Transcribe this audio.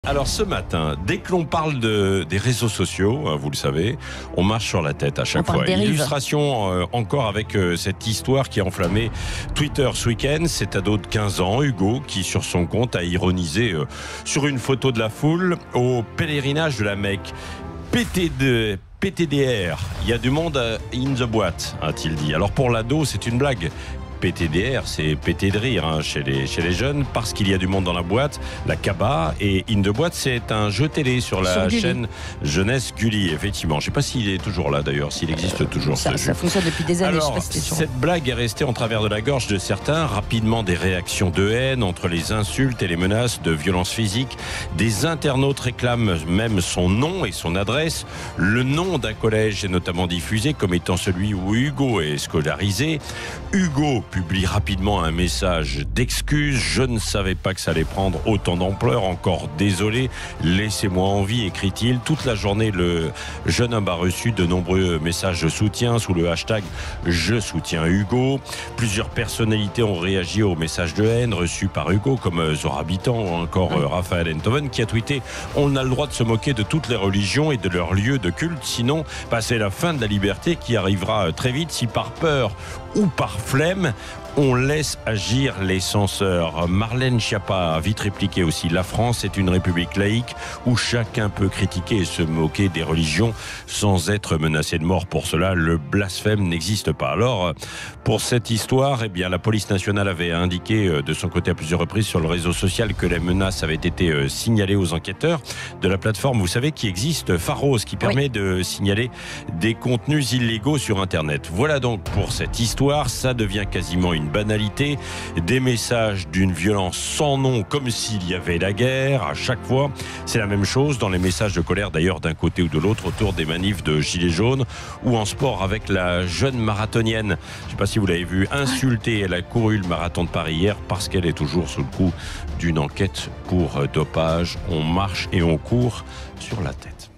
Alors ce matin, dès que l'on parle des réseaux sociaux, vous le savez, on marche sur la tête à chaque fois. Illustration encore avec cette histoire qui a enflammé Twitter ce week-end. Cet ado de 15 ans, Hugo, qui sur son compte a ironisé sur une photo de la foule au pèlerinage de la Mecque. PTDR, il y a du monde in the boîte, a-t-il dit. Alors pour l'ado, c'est une blague. PTDR, c'est péter de rire chez les jeunes, parce qu'il y a du monde dans la boîte, la Kaba, et In the Boîte, c'est un jeu télé sur la chaîne Jeunesse Gulli, effectivement. Je ne sais pas s'il est toujours là d'ailleurs, s'il existe toujours. Ça fonctionne depuis des années. Alors, cette blague est restée en travers de la gorge de certains. Rapidement, des réactions de haine entre les insultes et les menaces de violence physique. Des internautes réclament même son nom et son adresse. Le nom d'un collège est notamment diffusé comme étant celui où Hugo est scolarisé. Hugo publie rapidement un message d'excuse. Je ne savais pas que ça allait prendre autant d'ampleur. Encore désolé. Laissez-moi en vie, écrit-il. Toute la journée, le jeune homme a reçu de nombreux messages de soutien sous le hashtag Je soutiens Hugo. Plusieurs personnalités ont réagi aux messages de haine reçus par Hugo, comme Zora Habitant ou encore Raphaël Enthoven, qui a tweeté « On a le droit de se moquer de toutes les religions et de leurs lieux de culte. Sinon, c'est la fin de la liberté qui arrivera très vite si par peur ou par flemme, on laisse agir les censeurs. » Marlène Schiappa a vite répliqué aussi « La France est une république laïque où chacun peut critiquer et se moquer des religions sans être menacé de mort. Pour cela, le blasphème n'existe pas. » Alors, pour cette histoire, la police nationale avait indiqué de son côté à plusieurs reprises sur le réseau social que les menaces avaient été signalées aux enquêteurs de la plateforme, vous savez, qui existe, Pharos, qui permet de signaler des contenus illégaux sur Internet. Voilà donc pour cette histoire, ça devient quasiment une banalité, des messages d'une violence sans nom, comme s'il y avait la guerre. À chaque fois, c'est la même chose dans les messages de colère, d'ailleurs, d'un côté ou de l'autre, autour des manifs de Gilets jaunes ou en sport avec la jeune marathonienne. Je ne sais pas si vous l'avez vu, insultée. Elle a couru le marathon de Paris hier parce qu'elle est toujours sous le coup d'une enquête pour dopage. On marche et on court sur la tête.